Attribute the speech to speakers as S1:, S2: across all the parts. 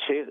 S1: 6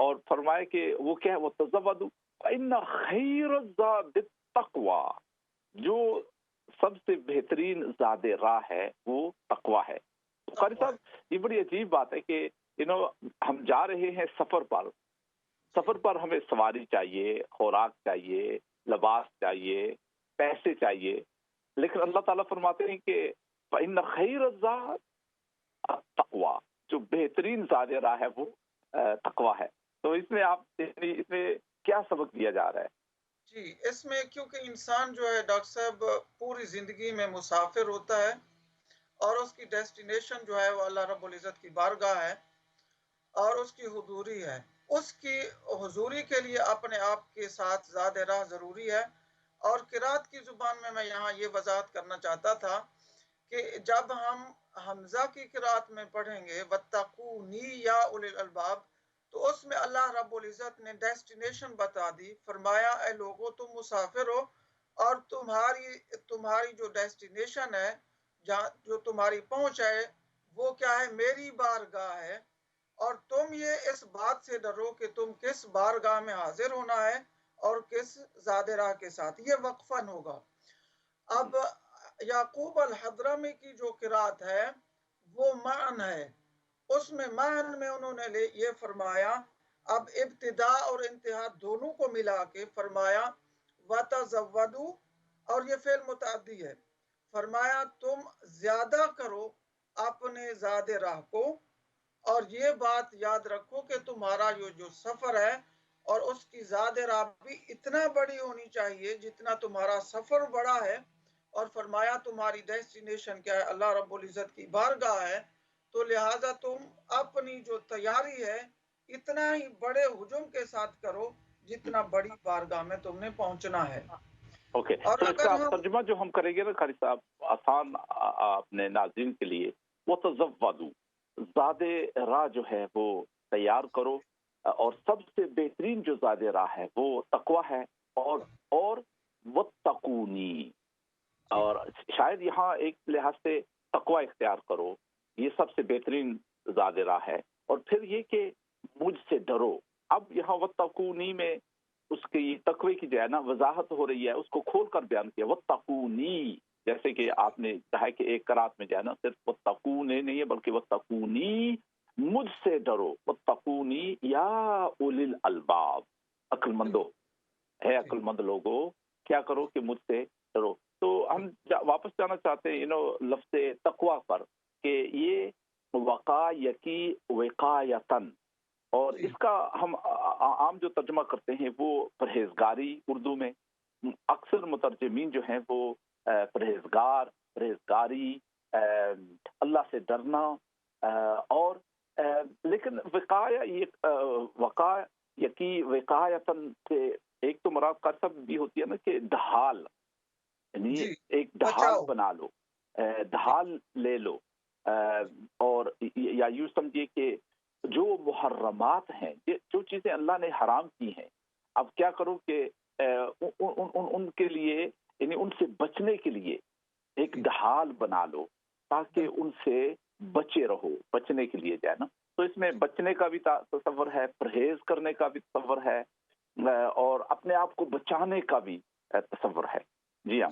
S1: اور فرمایا کہ وہ کیا ہے، وہ تزودوا فإن خیر الزاد التقوی، جو سب سے بہترین زاد راہ ہے وہ تقوی ہے۔ تو قاری صاحب یہ بڑی عجیب بات ہے کہ ہم جا رہے ہیں سفر پر ہمیں سواری چاہیے، خوراک چاہیے، لباس چاہیے، پیسے چاہیے، لیکن اللہ تعالیٰ فرماتے ہیں کہ فإن خیر الزاد التقوی، جو بہترین زاد راہ ہے وہ تقوی ہے۔ تو اس میں اس میں کیا سبق دیا جا رہا ہے؟
S2: جی، اس میں کیونکہ انسان جو ہے ڈاکٹر صاحب پوری زندگی میں مسافر ہوتا ہے، اور اس کی ڈیسٹینیشن جو ہے وہ اللہ رب العزت کی بارگاہ ہے اور اس کی حضوری ہے۔ اس کی حضوری کے لیے اپنے آپ کے ساتھ زاد راہ ضروری ہے۔ اور قرات کی زبان میں یہاں یہ وضاحت کرنا چاہتا تھا کہ جب ہم حمزہ کی قرات میں پڑھیں گے وَاتَّقُونِی یا اُولی الالباب، تو اس میں اللہ رب العزت نے ڈیسٹینیشن بتا دی، فرمایا اے لوگو تم مسافر ہو، اور تمہاری جو ڈیسٹینیشن ہے، جو تمہاری پہنچ ہے، وہ کیا ہے؟ میری بارگاہ ہے۔ اور تم یہ اس بات سے ڈرو کہ تم کس بارگاہ میں حاضر ہونا ہے اور کس زاد راہ کے ساتھ، یہ وقفاً ہوگا۔ اب یعقوب الحضرمی کی جو قرات ہے وہ معن ہے، اس میں معن میں انہوں نے یہ فرمایا، اب ابتدا اور انتہا دونوں کو ملا کے فرمایا وَتَزَوَّدُوا، اور یہ فعل متعدی ہے، فرمایا تم زیادہ کرو اپنے زاد راہ کو، اور یہ بات یاد رکھو کہ تمہارا یہ جو سفر ہے اور اس کی زاد راہ بھی اتنا بڑی ہونی چاہیے جتنا تمہارا سفر بڑا ہے۔ اور فرمایا تمہاری ڈیسٹینیشن کیا ہے؟ اللہ رب العزت کی بارگاہ ہے، تو لہٰذا تم اپنی جو تیاری ہے اتنا ہی بڑے ہجوم کے ساتھ کرو جتنا بڑی بارگاہ میں تم نے پہنچنا ہے۔
S1: اوکے،
S2: اور
S1: تو اس
S2: اگر
S1: کا
S2: ہم
S1: ترجمہ جو ہم کریں گے نا قاری صاحب، آسان اپنے ناظرین کے لیے، وہ تزودوا، زاد راہ جو ہے وہ تیار کرو، اور سب سے بہترین جو زاد راہ ہے وہ تقوی ہے، اور واتقونی، اور شاید یہاں ایک لحاظ سے تقوی اختیار کرو، یہ سب سے بہترین زاد راہ ہے۔ اور پھر یہ کہ مجھ سے ڈرو، اب یہاں واتقونی میں اس کی تقوی کی جو ہے نا وضاحت ہو رہی ہے، اس کو کھول کر بیان کیا، واتقونی، جیسے کہ آپ نے کہا کہ ایک قرات میں جو ہے نا صرف واتقونی نہیں ہے بلکہ واتقونی، مجھ سے ڈرو، واتقونی یا اولی الالباب، عقل مندو ہے، عقل مند لوگو کیا کرو کہ مجھ سے ڈرو۔ تو ہم واپس جانا چاہتے ہیں لفظ تقوی پر، کہ یہ وقایتی وقایتن، اور اس کا ہم عام جو ترجمہ کرتے ہیں وہ پرہیزگاری، اردو میں اکثر مترجمین جو ہیں وہ پرہیزگار، پرہیزگاری، اللہ سے ڈرنا، اور لیکن وقایتی وقایتن سے ایک تو مراد کا سب بھی ہوتی ہے نا کہ ڈھال، یعنی ایک ڈھال بنا لو، ڈھال لے لو، اور یا یوں سمجھیے کہ جو محرمات ہیں، جو چیزیں اللہ نے حرام کی ہیں، اب کیا کرو کہ ان کے لیے، یعنی ان سے بچنے کے لیے ایک ڈھال بنا لو تاکہ ان سے بچے رہو، بچنے کے لیے جائے نا۔ تو اس میں بچنے کا بھی تصور ہے، پرہیز کرنے کا بھی تصور ہے، اور اپنے آپ کو بچانے کا بھی تصور ہے۔ جی ہاں۔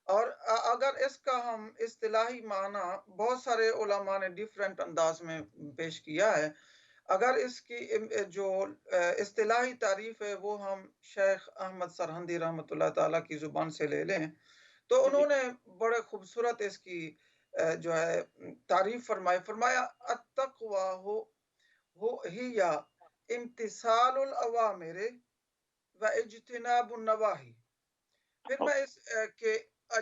S2: اور اگر اس کا ہم اصطلاحی معنی بہت سارے علماء نے ڈیفرنٹ انداز میں پیش کیا ہے، اگر اس کی جو اصطلاحی تعریف ہے وہ ہم شیخ احمد سرہندی رحمۃ اللہ تعالیٰ کی زبان سے لے لیں، تو انہوں نے بڑے خوبصورت اس کی جو ہے تعریف فرمایا التقوی ہی امتثال الاوامر و اجتناب النواہی۔ پھر میں اس کہ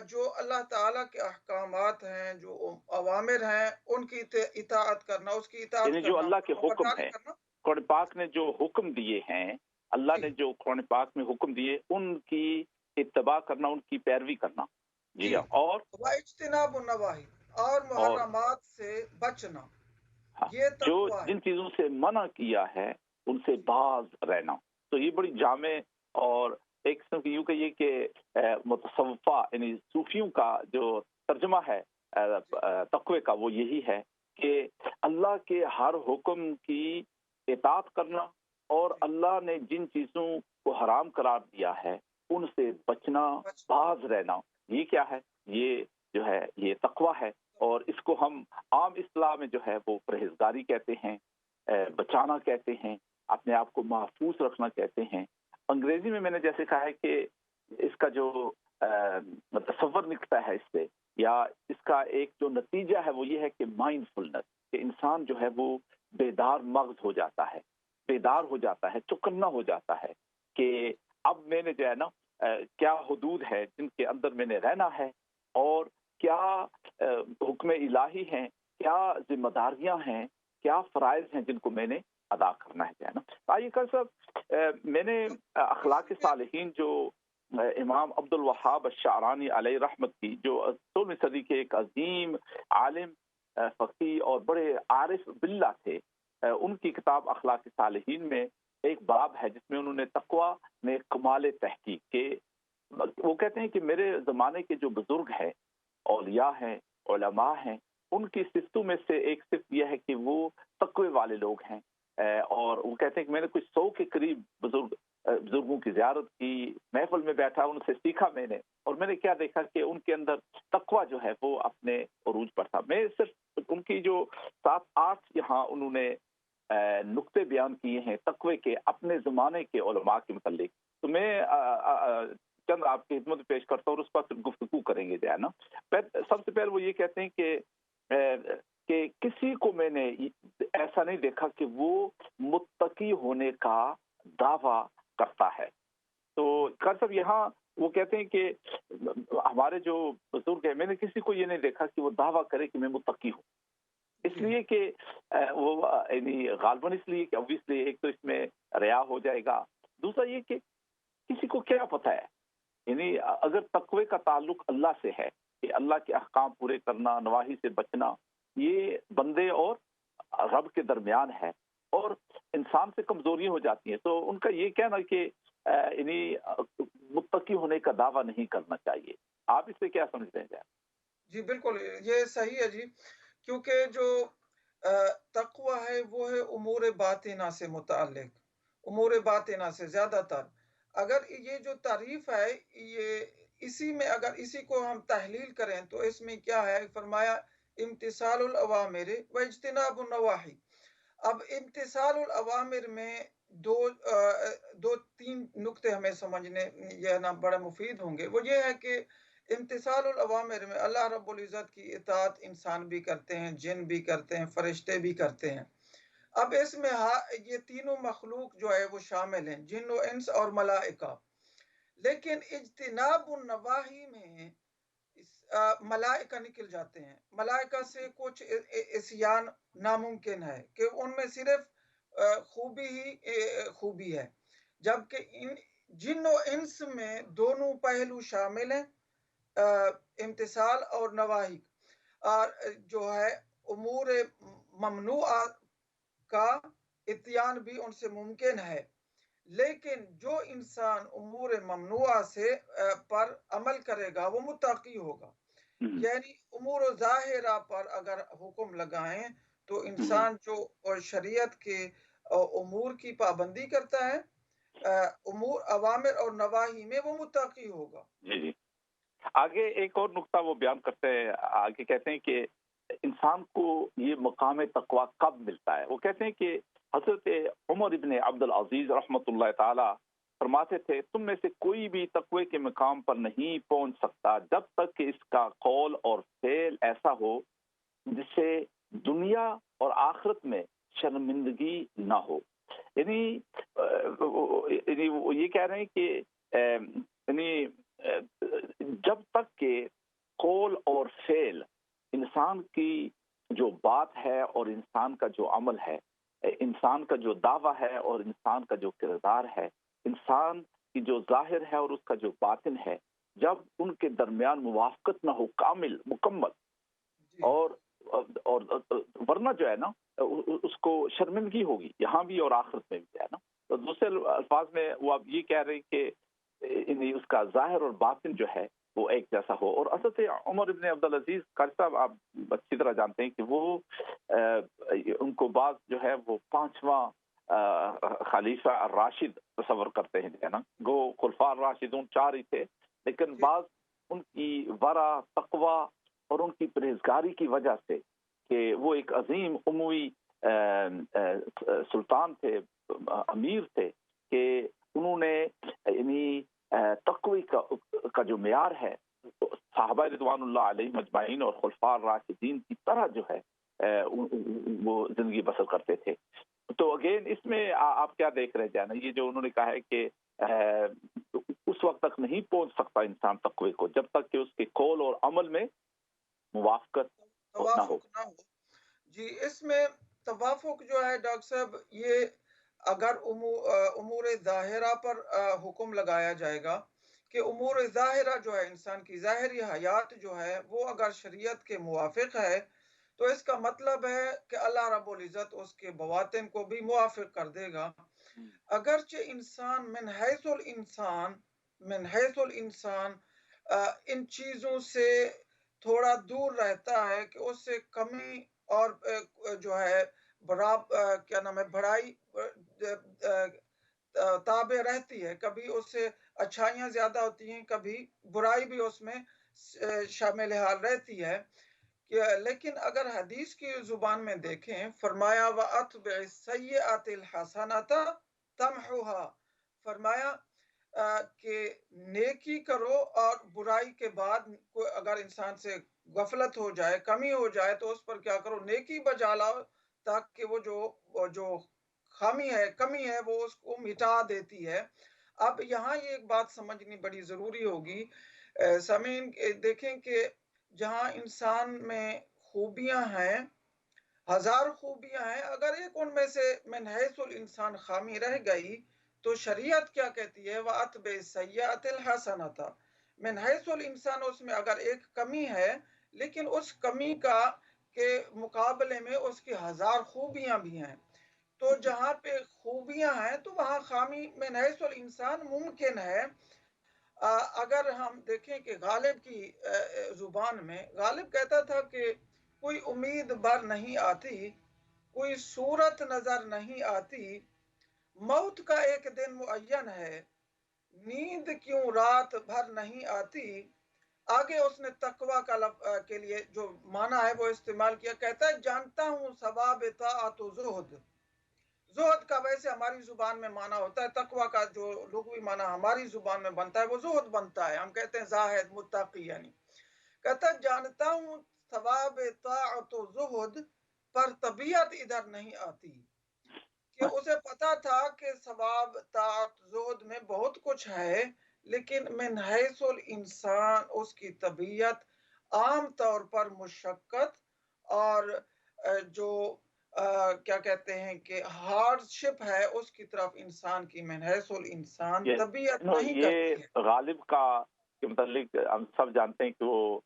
S2: جو اللہ تعالیٰ کے احکامات ہیں، جو اوامر ہیں، ان کی اطاعت کرنا، اس کی اطاعت
S1: یعنی
S2: کرنا،
S1: جو اللہ کے حکم ہیں،
S2: کرنا،
S1: قرآن پاک نے جو حکم دیے ہیں، اللہ نے جو قرآن پاک میں حکم دیے ان کی اتباع کرنا، ان کی پیروی کرنا۔ جی ہاں، اور
S2: اجتناب النواہی، اور محرمات سے بچنا، یہ
S1: جو
S2: تقویٰ ہے۔
S1: جن چیزوں سے منع کیا ہے ان سے باز رہنا۔ تو یہ بڑی جامع اور ایک قسم کی یوں کہیے کہ متصوفہ، یعنی صوفیوں کا جو ترجمہ ہے تقوی کا، وہ یہی ہے کہ اللہ کے ہر حکم کی اطاعت کرنا، اور اللہ نے جن چیزوں کو حرام قرار دیا ہے ان سے بچنا، باز رہنا، یہ کیا ہے؟ یہ جو ہے یہ تقویٰ ہے، اور اس کو ہم عام اصطلاح میں جو ہے وہ پرہیزگاری کہتے ہیں، بچانا کہتے ہیں، اپنے آپ کو محفوظ رکھنا کہتے ہیں۔ انگریزی میں نے جیسے کہا ہے کہ اس کا جو تصور نکلتا ہے اس سے، یا اس کا ایک جو نتیجہ ہے وہ یہ ہے کہ مائنڈ فلنس، کہ انسان جو ہے وہ بیدار مغز ہو جاتا ہے، بیدار ہو جاتا ہے، چوکنا ہو جاتا ہے کہ اب میں نے جو ہے نا کیا حدود ہے جن کے اندر میں نے رہنا ہے، اور کیا حکم الہی ہیں، کیا ذمہ داریاں ہیں، کیا فرائض ہیں جن کو میں نے ادا کرنا ہے جو ہے نا۔ آئیے صاحب، میں نے اخلاق صالحین جو امام عبد الوہاب الشعرانی علیہ رحمت کی، جو 16ویں صدی کے ایک عظیم عالم، فقیہ اور بڑے عارف باللہ تھے، ان کی کتاب اخلاق صالحین میں ایک باب ہے جس میں انہوں نے تقویٰ میں کمال تحقیق کے، وہ کہتے ہیں کہ میرے زمانے کے جو بزرگ ہیں، اولیاء ہیں، علماء ہیں، ان کی صفتوں میں سے ایک صفت یہ ہے کہ وہ تقوی والے لوگ ہیں، اور وہ کہتے ہیں کہ میں نے کچھ 100 کے قریب بزرگوں کی زیارت کی، محفل میں بیٹھا، ان سے سیکھا میں نے، اور میں نے کیا دیکھا کہ ان کے اندر تقویٰ جو ہے وہ اپنے عروج پر تھا۔ میں صرف ان کی جو 7-8 یہاں انہوں نے نقطے بیان کیے ہیں تقوی کے اپنے زمانے کے علماء کے متعلق، تو میں چند آپ کی خدمت پیش کرتا ہوں اور اس پر پھر گفتگو کریں گے جو ہے نا۔ سب سے پہلے وہ یہ کہتے ہیں کہ کسی کو میں نے ایسا نہیں دیکھا کہ وہ متقی ہونے کا دعویٰ کرتا ہے۔ تو قاری صاحب یہاں وہ کہتے ہیں کہ ہمارے جو بزرگ ہیں، میں نے کسی کو یہ نہیں دیکھا کہ وہ دعویٰ کرے کہ میں متقی ہوں، اس لیے کہ وہ یعنی غالباً اس لیے کہ obviously ایک تو اس میں ریا ہو جائے گا، دوسرا یہ کہ کسی کو کیا پتہ ہے، یعنی اگر تقوی کا تعلق اللہ سے ہے کہ اللہ کے احکام پورے کرنا، نواہی سے بچنا، یہ بندے اور رب کے درمیان ہے، اور انسان سے کمزوریاں ہو جاتی ہیں، تو ان کا یہ کہنا کہ یعنی متقی ہونے کا دعویٰ نہیں کرنا چاہیے۔ آپ اس سے کیا سمجھتے ہیں؟
S2: جی بالکل، یہ صحیح ہے جی، کیونکہ جو تقوی ہے وہ ہے امور باطنہ سے متعلق، امور باطنہ سے زیادہ تر۔ اگر یہ جو تعریف ہے، یہ اسی میں اگر اسی کو ہم تحلیل کریں تو اس میں کیا ہے، فرمایا امتثال الاوامر و اجتناب النواہی۔ اب امتثال الاوامر میں دو تین نقطے ہمیں سمجھنے یہ نا بڑا مفید ہوں گے۔ وہ یہ ہے کہ امتثال الاوامر میں اللہ رب العزت کی اطاعت انسان بھی کرتے ہیں، جن بھی کرتے ہیں، فرشتے بھی کرتے ہیں۔ اب اس میں یہ تینوں مخلوق جو ہے وہ شامل ہیں، جن و انس اور ملائکہ۔ لیکن اجتناب النواہی میں ملائکہ نکل جاتے ہیں، ملائکہ سے کچھ عصیان ناممکن ہے کہ ان میں صرف خوبی ہی خوبی ہے، جبکہ جن و انس میں دونوں پہلو شامل ہیں، امتثال اور نواہی، اور جو ہے امور ممنوعہ کا اتیان بھی ان سے ممکن ہے۔ لیکن جو انسان امور ممنوعہ سے پر عمل کرے گا وہ متقی ہوگا، یعنی امور ظاہرہ پر اگر حکم لگائیں تو انسان جو شریعت کے امور کی پابندی کرتا ہے، امور عوامر اور نواہی میں وہ متقی ہوگا۔
S1: جی آگے ایک اور نقطہ وہ بیان کرتے ہیں، آگے کہتے ہیں کہ انسان کو یہ مقام تقویٰ کب ملتا ہے؟ وہ کہتے ہیں کہ حضرت عمر ابن عبد العزیز رحمۃ اللہ تعالی فرماتے تھے، تم میں سے کوئی بھی تقوی کے مقام پر نہیں پہنچ سکتا جب تک کہ اس کا قول اور فعل ایسا ہو جس سے دنیا اور آخرت میں شرمندگی نہ ہو۔ یعنی وہ یہ کہہ رہے ہیں کہ یعنی جب تک کہ قول اور فعل، انسان کی جو بات ہے اور انسان کا جو عمل ہے، انسان کا جو دعویٰ ہے اور انسان کا جو کردار ہے، انسان کی جو ظاہر ہے اور اس کا جو باطن ہے، جب ان کے درمیان موافقت نہ ہو کامل مکمل، اور ورنہ جو ہے نا اس کو شرمندگی ہوگی یہاں بھی اور آخرت میں بھی ہے نا۔ تو دوسرے الفاظ میں وہ آپ یہ کہہ رہے ہیں کہ اس کا ظاہر اور باطن جو ہے وہ ایک جیسا ہو۔ اور حضرت عمر ابن عبدالعزیز قاری صاحب آپ اچھی طرح جانتے ہیں کہ وہ ان کو بعض جو ہے وہ 5واں خلیفہ الراشد تصور کرتے ہیں ہے نا. گو خلفاء الراشدون 4 ہی تھے، لیکن بعض ان کی ورع، تقوی اور ان کی پرہیزگاری کی وجہ سے کہ وہ ایک عظیم اموی سلطان تھے، امیر تھے، کہ انہوں نے یعنی تقوی کا جو معیار ہے صحابہ رضوان اللہ علیہ مجمعین اور خلفاء الراشدین کی طرح جو ہے وہ زندگی بسر کرتے تھے. تو اگین اس میں آپ کیا دیکھ رہے جانا، یہ جو انہوں نے کہا ہے کہ اس وقت تک نہیں پہنچ سکتا انسان تقوی کو جب تک کہ اس کے قول اور عمل میں موافقت نہ ہو.
S2: جی، اس میں توافق جو ہے ڈاکٹر صاحب، یہ اگر امور ظاہرہ پر حکم لگایا جائے گا کہ امور ظاہرہ جو ہے انسان کی ظاہری حیات جو ہے وہ اگر شریعت کے موافق ہے تو اس کا مطلب ہے کہ اللہ رب العزت اس کے بواطن کو بھی موافق کر دے گا. اگرچہ انسان من حیث الانسان ان چیزوں سے تھوڑا دور رہتا ہے کہ اس سے کمی اور جو ہے کیا نام ہے بڑائی تابع رہتی ہے، کبھی اس سے اچھائیاں زیادہ ہوتی ہیں، کبھی برائی بھی اس میں شامل حال رہتی ہے. لیکن اگر حدیث کی زبان میں دیکھیں، فرمایا وَأَتْبِعِ السَّيِّئَةَ الْحَسَنَةَ تَمْحُوهَا، فرمایا کہ نیکی کرو اور برائی کے بعد اگر انسان سے غفلت ہو جائے، کمی ہو جائے تو اس پر کیا کرو، نیکی بجا لاؤ، تاکہ وہ جو خامی ہے، کمی ہے، وہ اس کو مٹا دیتی ہے. اب یہاں یہ ایک بات سمجھنی بڑی ضروری ہوگی سامعین، دیکھیں کہ جہاں انسان میں خوبیاں ہیں، 1000 خوبیاں ہیں، اگر ایک ان میں سے من حیث الانسان خامی رہ گئی تو شریعت کیا کہتی ہے وَأَتْبِعِ السَّيِّئَةَ الْحَسَنَةَ، من حیث الانسان اس میں اگر ایک کمی ہے لیکن اس کمی کے مقابلے میں اس کی 1000 خوبیاں بھی ہیں، تو جہاں پہ خوبیاں ہیں تو وہاں خامی من حیث الانسان ممکن ہے. اگر ہم دیکھیں کہ غالب کی زبان میں، غالب کہتا تھا کہ کوئی امید بر نہیں آتی، کوئی صورت نظر نہیں آتی، موت کا ایک دن معین ہے، نیند کیوں رات بھر نہیں آتی. آگے اس نے تقوی کے لیے جو معنی ہے وہ استعمال کیا، کہتا ہے جانتا ہوں ثواب طاعت و زہد کا ویسے ہماری زبان میں معنی ہوتا ہے، تقوی کا جو لغوی معنی ہماری زبان میں بنتا ہے وہ زہد بنتا ہے، ہم کہتے ہیں زاہد متقی. یعنی کہتا ہے جانتا ہوں ثواب طاعت و زہد پر طبیعت ادھر نہیں آتی، کہ اسے پتا تھا کہ ثواب طاعت زہد میں بہت کچھ ہے، لیکن من حیث الانسان اس کی طبیعت عام طور پر مشقت اور جو کیا کہتے ہیں کہ ہارڈ شپ ہے اس کی طرف انسان کی من حیث الانسان طبیعت نہیں کرتی ہے.
S1: یہ غالب کا کے متعلق ہم سب جانتے ہیں کہ وہ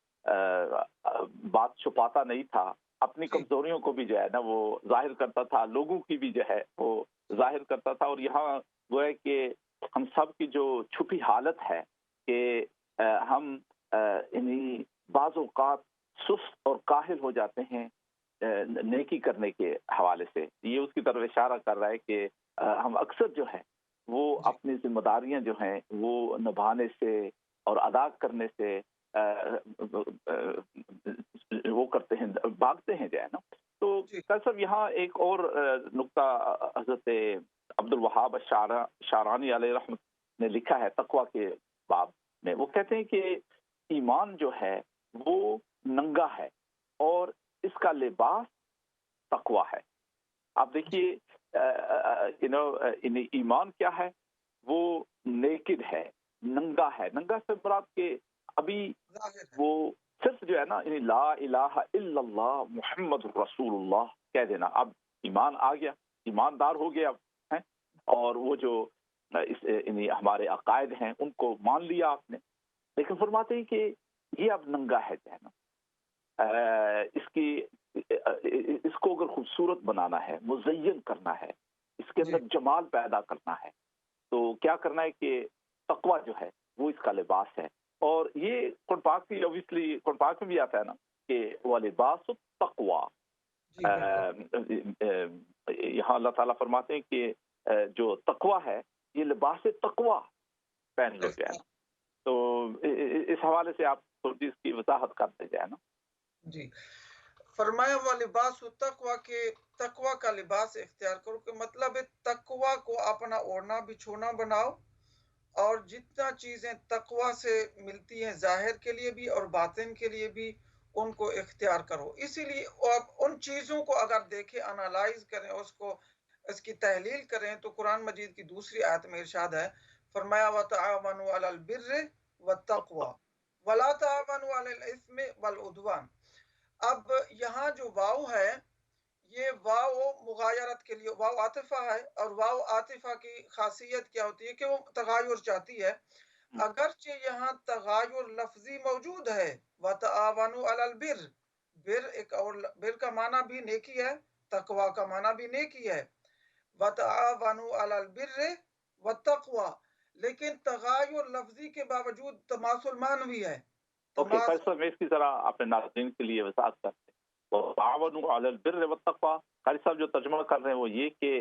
S1: بات چھپاتا نہیں تھا، اپنی کمزوریوں کو بھی جو ہے نا وہ ظاہر کرتا تھا، لوگوں کی بھی جو ہے وہ ظاہر کرتا تھا. اور یہاں وہ ہے کہ ہم سب کی جو چھپی حالت ہے کہ ہم یعنی بعض اوقات سست اور کاہل ہو جاتے ہیں نیکی کرنے کے حوالے سے. یہ اس کی طرف اشارہ کر رہا ہے کہ ہم اکثر جو ہے وہ اپنی ذمہ داریاں جو ہیں وہ نبھانے سے اور ادا کرنے سے وہ کرتے ہیں، بھاگتے ہیں جو ہے نا. تو صاحب یہاں ایک اور نقطہ حضرت عبد الوہاب شارانی علیہ رحمت نے لکھا ہے تقوی کے باب میں. وہ کہتے ہیں کہ ایمان جو ہے وہ ننگا ہے اور اس کا لباس تقوی ہے. آپ دیکھیے ایمان کیا ہے، وہ نیکڈ ہے، ننگا ہے. ننگا سے مراد کہ ابھی وہ صرف جو ہے نا لا الہ الا اللہ محمد رسول اللہ کہہ دینا، اب ایمان آ گیا، ایماندار ہو گیا اب ہے، اور وہ جو ہمارے عقائد ہیں ان کو مان لیا آپ نے. لیکن فرماتے ہیں کہ یہ اب ننگا ہے جو ہے نا، اس کو اگر خوبصورت بنانا ہے، مزین کرنا ہے، اس کے اندر جمال پیدا کرنا ہے، تو کیا کرنا ہے کہ تقوی جو ہے وہ اس کا لباس ہے. اور یہ قرآن پاک کی اوبیسلی قرآن پاک میں بھی آتا ہے نا کہ وہ لباس التقوی،
S2: جی بالکل
S1: یہاں اللہ تعالیٰ فرماتے ہیں کہ جو تقوی ہے یہ لباس تقوی پہن لو جو ہے نا. تو اس حوالے سے آپ تھوڑی اس کی وضاحت کرتے جائے نا.
S2: جی فرمایا ہوا لباس تقوی کے تقوی کا لباس اختیار کرو کہ مطلب ہے تقوی کو اپنا اوڑھنا بچھونا بناؤ اور جتنا چیزیں تقوی سے ملتی ہیں ظاہر کے لیے بھی اور باطن کے لیے بھی ان کو اختیار کرو. اسی لیے ان چیزوں کو اگر دیکھیں انالائز کریں اس کی تحلیل کریں تو قرآن مجید کی دوسری آیت میں ارشاد ہے فرمایا وَتَعَاوَنُوا عَلَى الْبِرِّ وَالتَّقْوَى وَلَا تَعَاوَنُوا عَلَى الْإِثْمِ وَالْعُدْوَانِ. اب یہاں جو واو ہے یہ واو مغایرت کے لیے واو عاطفہ ہے اور واو عاطفہ کی خاصیت کیا ہوتی ہے کہ وہ تغایر چاہتی ہے. اگرچہ یہاں تغایر لفظی موجود ہے وَتَعَاوَنُوا عَلَى الْبِرِّ بر ایک اور بر کا معنی بھی نیکی ہے تقوی کا معنی بھی نیکی ہے وَتَعَاوَنُوا عَلَى الْبِرِّ وَالتَّقْوَى لیکن تغایر لفظی کے باوجود تماثل معنوی ہے.
S1: اوکے قاری صاحب میں اس کی ذرا اپنے ناظرین کے لیے وضاحت کرتے ہیں. تعاونوا علی البر والتقوی قاری صاحب جو ترجمہ کر رہے ہیں وہ یہ کہ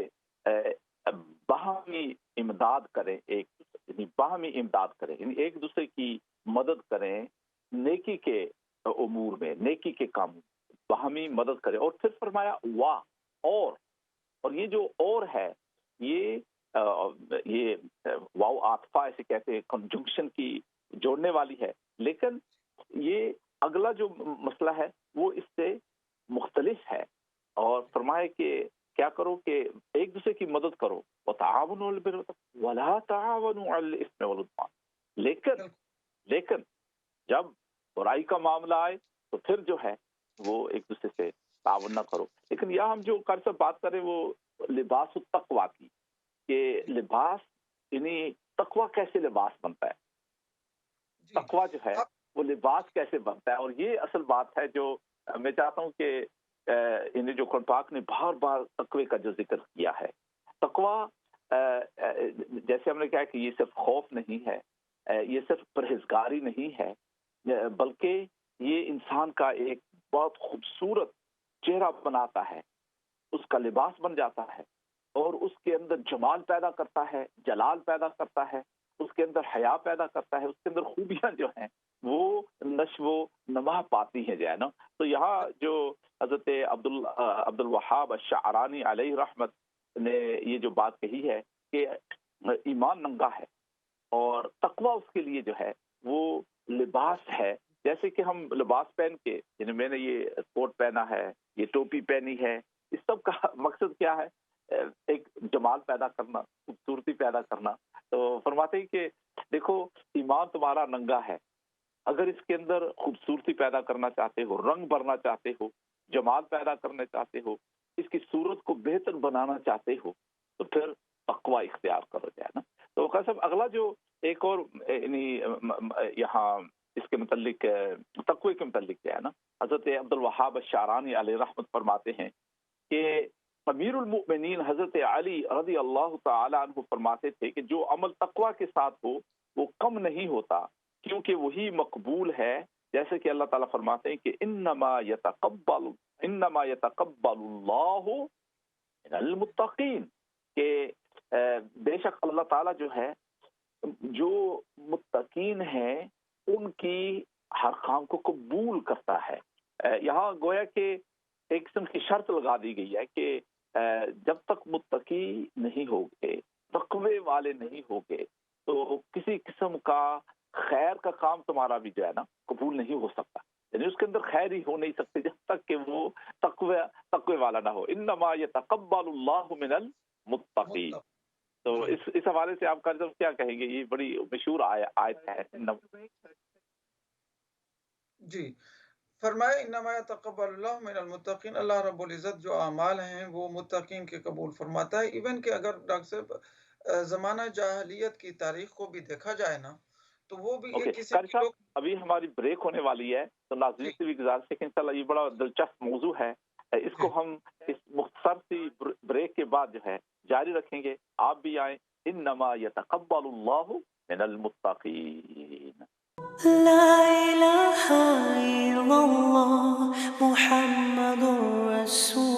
S1: باہمی امداد کریں یعنی باہمی امداد کریں یعنی ایک دوسرے کی مدد کریں نیکی کے امور میں نیکی کے کام باہمی مدد کریں. اور پھر فرمایا اور یہ جو اور ہے یہ واو عاطفہ ایسے کہتے ہیں کنجنکشن کی جوڑنے والی ہے لیکن یہ اگلا جو مسئلہ ہے وہ اس سے مختلف ہے اور فرمائے کہ کیا کرو کہ ایک دوسرے کی مدد کرو وتعاونوا علی البر ولا تعاونوا علی الاثم والعدوان. لیکن جب برائی کا معاملہ آئے تو پھر جو ہے وہ ایک دوسرے سے تعاون نہ کرو. لیکن یہاں ہم جو قاری صاحب بات کریں وہ لباس التقوی کی کہ لباس یعنی تقوی کیسے لباس بنتا ہے تقوی جو ہے وہ لباس کیسے بنتا ہے. اور یہ اصل بات ہے جو میں چاہتا ہوں کہ انہیں جو قرآن پاک نے بار بار تقوی کا جو ذکر کیا ہے تقوی جیسے ہم نے کہا کہ یہ صرف خوف نہیں ہے یہ صرف پرہیزگاری نہیں ہے بلکہ یہ انسان کا ایک بہت خوبصورت چہرہ بناتا ہے اس کا لباس بن جاتا ہے اور اس کے اندر جمال پیدا کرتا ہے جلال پیدا کرتا ہے اس کے اندر حیا پیدا کرتا ہے اس کے اندر خوبیاں جو ہیں وہ نشو و نما پاتی ہیں جو ہے نا. تو یہاں جو حضرت عبد الوہاب الشعرانی علیہ رحمت نے یہ جو بات کہی ہے کہ ایمان ننگا ہے اور تقوی اس کے لیے جو ہے وہ لباس ہے. جیسے کہ ہم لباس پہن کے یعنی میں نے یہ کوٹ پہنا ہے یہ ٹوپی پہنی ہے اس سب کا مقصد کیا ہے ایک جمال پیدا کرنا خوبصورتی پیدا کرنا. تو فرماتے ہیں کہ دیکھو ایمان تمہارا ننگا ہے اگر اس کے اندر خوبصورتی پیدا کرنا چاہتے ہو رنگ بھرنا چاہتے ہو جمال پیدا کرنا چاہتے ہو اس کی صورت کو بہتر بنانا چاہتے ہو تو پھر تقوی اختیار کرو جائے نا. تو قاری صاحب اگلا جو ایک اور یعنی یہاں اس کے متعلق تقوی کے متعلق کیا ہے نا حضرت عبد الوہاب الشعرانی علیہ رحمت فرماتے ہیں کہ امیر المؤمنین حضرت علی رضی اللہ تعالی عنہ فرماتے تھے کہ جو عمل تقوی کے ساتھ ہو وہ کم نہیں ہوتا کیونکہ وہی مقبول ہے جیسے کہ اللہ تعالیٰ فرماتے ہیں کہ انما یتقبل اللہ من المتقین کہ بے شک اللہ تعالیٰ جو ہے جو متقین ہیں ان کی ہر کام کو قبول کرتا ہے. یہاں گویا کہ ایک قسم کی شرط لگا دی گئی ہے کہ جب تک متقی نہیں ہوگے تقوی والے نہیں ہوگے تو کسی قسم کا خیر کا کام تمہارا بھی جو ہے نا قبول نہیں ہو سکتا یعنی اس کے اندر خیر ہی ہو نہیں سکتے جب تک کہ وہ تقوی والا نہ ہو. انما یتقبل اللہ من المتقین. تو اس حوالے سے آپ کا کیا کہیں گے یہ بڑی مشہور آیت ہے.
S2: جی فرمائے انما یتقبل اللہ من المتقین اللہ رب العزت جو اعمال ہیں وہ متقین کے قبول فرماتا ہے. ایون کہ اگر ڈاکٹر صاحب زمانہ جاہلیت کی تاریخ کو بھی دیکھا جائے نا تو وہ بھی ایک قسم کی لوگ
S1: ابھی ہماری بریک ہونے والی ہے تو ناظرین سے بھی گزارش ہے کہ انشاءاللہ یہ بڑا دلچسپ موضوع ہے اس کو ہم اس مختصر سی بریک کے بعد جو ہے جاری رکھیں گے. آپ بھی آئیں. انما یتقبل اللہ من المتقین.
S3: لا إله إلا الله محمد رسول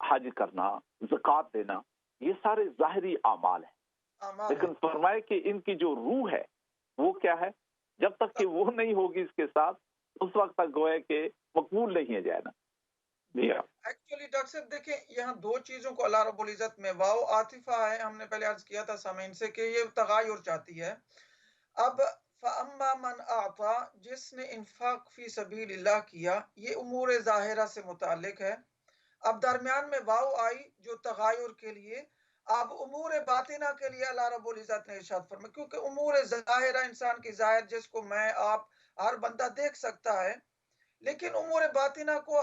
S1: حج کرنا, زکات دینا, یہ سارے ظاہری اعمال ہیں, لیکن فرمائے کہ ان کی جو روح ہے وہ کیا ہے, جب تک کہ وہ نہیں ہوگی اس کے ساتھ, اس وقت تک گویا کہ مقبول نہیں ہے جائے نا.
S2: ایکچولی ڈاکٹر صاحب دیکھیں, یہاں دو چیزوں کو اللہ رب العزت میں واو عاطفہ ہے, ہم نے پہلے عرض کیا تھا سامعین سے کہ یہ تغیر چاہتی ہے. اب فَأَمَّا مَنْ أَعْطَى, جس نے انفاق فی سبیل اللہ کیا, یہ امور ظاہرہ سے متعلق ہے. اب درمیان میں واو آئی جو تغیر کے لیے. اب امور باطنہ کے لیے اللہ رب العزت نے ارشاد فرمایا, کیونکہ امور ظاہرہ انسان کی ظاہر جس کو میں آپ ہر بندہ دیکھ سکتا ہے, لیکن امور باطنہ کو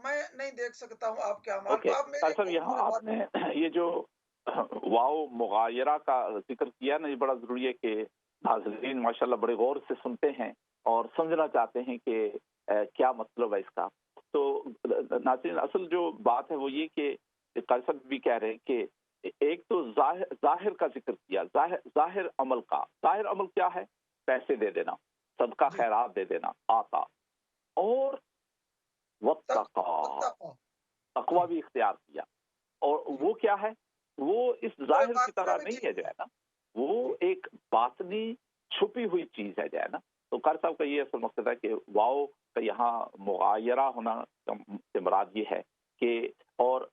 S2: میں نہیں دیکھ سکتا ہوں آپ کے اعمال کو. آپ میرے
S1: صاحب یہاں آپ نے یہ جو واو مغایرہ کا ذکر کیا نا, یہ بڑا ضروری ہے کہ ناظرین ماشاءاللہ بڑے غور سے سنتے ہیں اور سمجھنا چاہتے ہیں کہ کیا مطلب ہے اس کا. تو ناظرین اصل جو بات ہے وہ یہ کہ قاری صاحب بھی کہہ رہے ہیں کہ ایک تو ظاہر کا ذکر کیا, ظاہر عمل کا. ظاہر عمل کیا ہے؟ پیسے دے دینا, صدقہ خیرات دے دینا, آتا. اور تقوی بھی اختیار کیا. اور وہ کیا ہے؟ وہ اس ظاہر کی طرح نہیں ہے جو ہے نا, وہ ایک باطنی چھپی ہوئی چیز ہے جو ہے نا. تو قاری صاحب کا یہ اصل مقصد ہے کہ واو کا یہاں مغایرہ ہونا سے مراد یہ ہے کہ, اور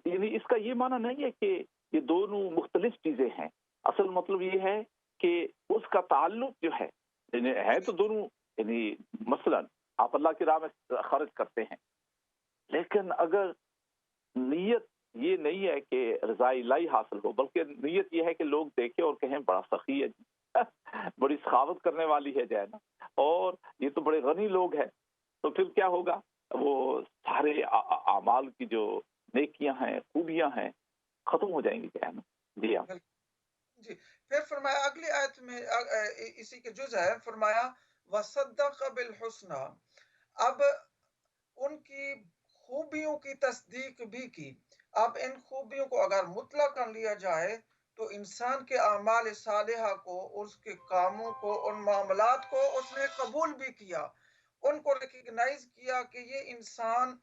S1: یعنی اس کا یہ معنی نہیں ہے کہ یہ دونوں مختلف چیزیں ہیں. اصل مطلب یہ ہے کہ اس کا تعلق جو ہے, یعنی ہے تو دونوں, یعنی مثلا آپ اللہ کی راہ میں خرچ کرتے ہیں, لیکن اگر نیت یہ نہیں ہے کہ رضا الہی حاصل ہو, بلکہ نیت یہ ہے کہ لوگ دیکھیں اور کہیں بڑا سخی ہے, بڑی سخاوت کرنے والی ہے جائے نا, اور یہ تو بڑے غنی لوگ ہیں, تو پھر کیا ہوگا؟ وہ سارے اعمال کی جو نیکیاں ہیں, خوبیاں ہیں, ختم ہو جائیں گی جائے نا. جی ہاں
S2: جی. پھر فرمایا اگلی آیت میں اسی کے جز ہے, فرمایا وَصَدَّقَ بِالْحُسْنَى, اب ان کی خوبیوں کی تصدیق بھی کی. اب ان خوبیوں کو اگر مطلق لیا جائے تو انسان کے اعمال صالحہ کو, اس کے کاموں کو, ان معاملات کو اس نے قبول بھی کیا, ان کو ریکگنائز کیا کہ یہ انسان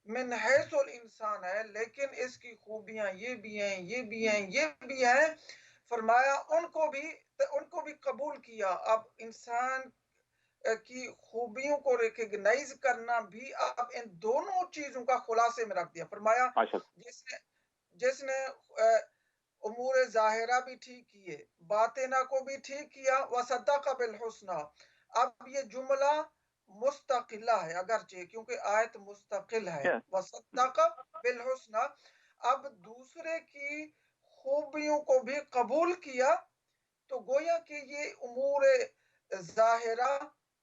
S2: من حیث الانسان ہے, لیکن اس کی خوبیاں یہ بھی ہیں, یہ بھی ہیں, یہ بھی ہیں. فرمایا ان کو بھی قبول کیا. اب انسان کی خوبیوں کو ریکگنائز کرنا بھی اب ان دونوں چیزوں کا خلاصے میں رکھ دیا. فرمایا جس نے امور ظاہرہ بھی ٹھیک کیے, باطنہ کو بھی ٹھیک کیا, وصدق بالحسنى. اب یہ جملہ مستقلہ ہے اگرچہ, کیونکہ آیت مستقل ہے, وصدق بالحسنى. اب دوسرے کی خوبیوں کو بھی قبول کیا, تو گویا کہ یہ امور ظاہرہ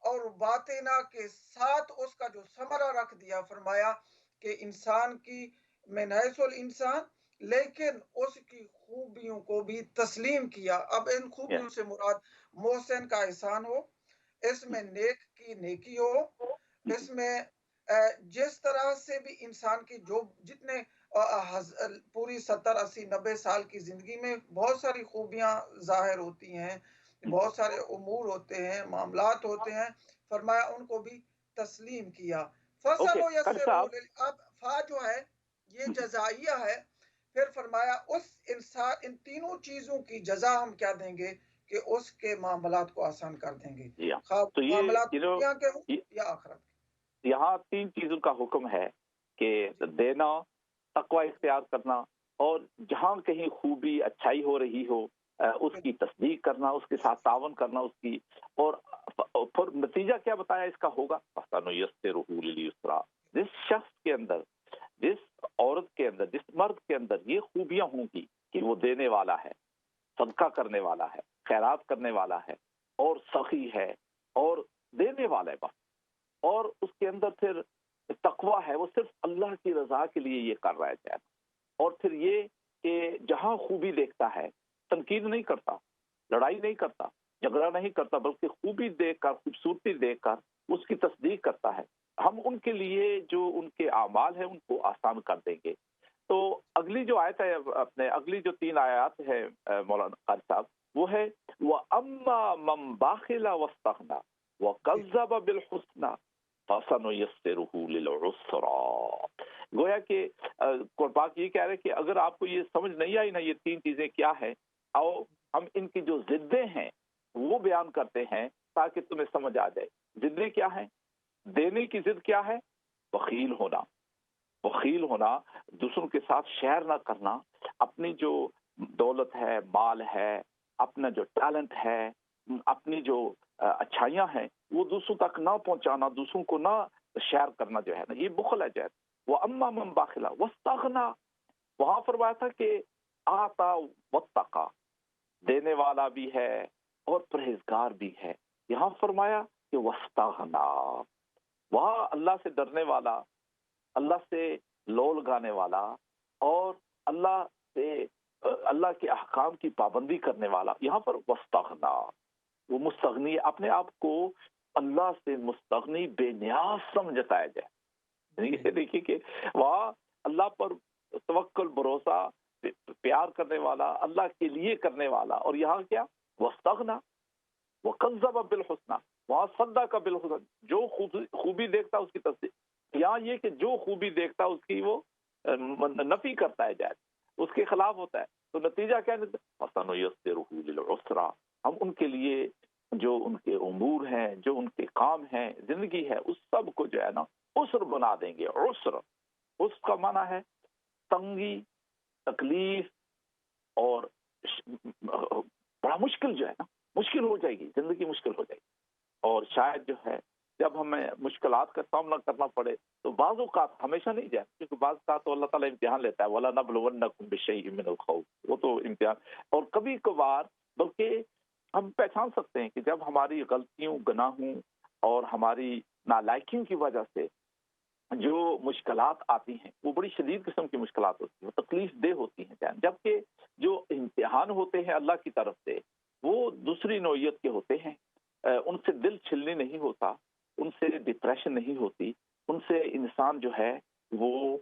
S2: اور باطنہ کے ساتھ اس کا جو ثمرہ رکھ دیا. فرمایا کہ انسان کی من حیث الانسان, لیکن اس کی خوبیوں کو بھی تسلیم کیا. اب ان خوبیوں سے مراد محسن کا احسان ہو, اس میں نیک کی نیکی ہو, اس میں جس طرح سے بھی انسان کی جو جتنے پوری 70-80-90 سال کی زندگی میں بہت ساری خوبیاں ظاہر ہوتی ہیں, بہت سارے امور ہوتے ہیں, معاملات ہوتے ہیں. فرمایا ان کو بھی تسلیم کیا. فصل و یسر. اب فا جو ہے یہ جزائیہ ہے. پھر فرمایا اس انسان, ان تینوں چیزوں کی جزا ہم کیا دیں گے کہ اس کے معاملات کو آسان کر دیں گے,
S1: تو
S2: معاملات دنیا کے ہوں یا آخرت کے.
S1: یہاں تین چیزوں کا حکم ہے کہ دینا, تقوی اختیار کرنا, اور جہاں کہیں خوبی اچھائی ہو رہی ہو اس کی تصدیق کرنا, اس کے ساتھ تعاون کرنا اس کی. اور پھر نتیجہ کیا بتایا اس کا ہوگا؟ فَسَنُيَسِّرُهُ لِلْيُسْرَىٰ. جس شخص کے اندر, جس عورت کے اندر, جس مرد کے اندر یہ خوبیاں ہوں گی کہ وہ دینے والا ہے, صدقہ کرنے والا ہے, خیرات کرنے والا ہے, اور سخی ہے, اور دینے والا ہے بس, اور اس کے اندر پھر تقویٰ ہے, وہ صرف اللہ کی رضا کے لیے یہ کر رہا ہے. اور پھر یہ کہ جہاں خوبی دیکھتا ہے تنقید نہیں کرتا, لڑائی نہیں کرتا, جھگڑا نہیں کرتا, بلکہ خوبی دیکھ کر, خوبصورتی دیکھ کر اس کی تصدیق کرتا ہے. ہم ان کے لیے جو ان کے اعمال ہیں ان کو آسان کر دیں گے. تو اگلی جو آیت ہے, اپنے اگلی جو 3 آیات ہے مولانا قاری صاحب, وہ ہے وَأَمَّا مَن بَخِلَ وَاسْتَغْنَىٰ وَكَذَّبَ بِالْحُسْنَىٰ. فَسَنُيَسِّرُهُ لِلْعُسْرَىٰ۔ گویا کہ قرآن پاک یہ کہہ رہے کہ اگر آپ کو یہ سمجھ نہیں آئی نا یہ تین چیزیں کیا ہیں، آؤ ہم ان کی جو ضدیں ہیں وہ بیان کرتے ہیں تاکہ تمہیں سمجھ آ جائے۔ ضدیں کیا ہیں؟ دینے کی ضد کیا ہے؟ بخیل ہونا، بخیل ہونا، دوسروں کے ساتھ شیئر نہ کرنا، اپنی جو دولت ہے، مال ہے، اپنا جو ٹیلنٹ ہے، اپنی جو اچھائیاں ہیں وہ دوسروں تک نہ پہنچانا، دوسروں کو نہ شیئر کرنا جو ہے نا، یہ بخل ہے جو ہے۔ وَأَمَّا مَنْ بَخِلَ وَاسْتَغْنَىٰ، وہاں فرمایا تھا کہ آتا واتقا، دینے والا بھی ہے اور پرہیزگار بھی ہے۔ یہاں فرمایا کہ واستغنیٰ، وہاں اللہ سے ڈرنے والا، اللہ سے لو لگانے والا اور اللہ سے اللہ کے احکام کی پابندی کرنے والا، یہاں پر واستغنیٰ، وہ مستغنی، اپنے آپ کو اللہ سے مستغنی، بے نیاز سمجھتا ہے جائے۔ یہ دیکھیے کہ وہاں اللہ پر توکل، بھروسہ، پیار کرنے والا، اللہ کے لیے کرنے والا، اور یہاں کیا؟ واستغنیٰ وَكَذَّبَ بِالْحُسْنَىٰ، وہاں صدق بالحسنى، جو خوبی دیکھتا اس کی تصدیق، یہاں یہ کہ جو خوبی دیکھتا اس کی وہ نفی کرتا ہے جائے، اس کے خلاف ہوتا ہے، تو نتیجہ کیا ہے؟ فَسَنُيَسِّرُهُ لِلْعُسْرَىٰ، ہم ان کے لیے جو ان کے امور ہیں، جو ان کے کام ہیں، زندگی ہے، اس سب کو جو ہے نا عسر بنا دیں گے۔ عسر، اس کا معنی ہے تنگی، تکلیف، اور بڑا مشکل جو ہے نا، مشکل ہو جائے گی زندگی، مشکل ہو جائے گی۔ اور شاید جو ہے جب ہمیں مشکلات کا سامنا کرنا پڑے تو بعض اوقات، ہمیشہ نہیں جائے، کیونکہ بعض اوقات تو اللہ تعالیٰ امتحان لیتا ہے، وَلَنَبْلُوَنَّكُمْ بِشَيْءٍ مِّنَ الْخَوْفِ، وہ تو امتحان، اور کبھی کبھار بلکہ ہم پہچان سکتے ہیں کہ جب ہماری غلطیوں، گناہوں اور ہماری نالائکیوں کی وجہ سے جو مشکلات آتی ہیں وہ بڑی شدید قسم کی مشکلات ہوتی ہیں، وہ تکلیف دہ ہوتی ہیں، جبکہ جو امتحان ہوتے ہیں اللہ کی طرف سے وہ دوسری نوعیت کے ہوتے ہیں، ان سے دل چھلنی نہیں ہوتا، ان سے ڈپریشن نہیں ہوتی، ان سے انسان جو ہے وہ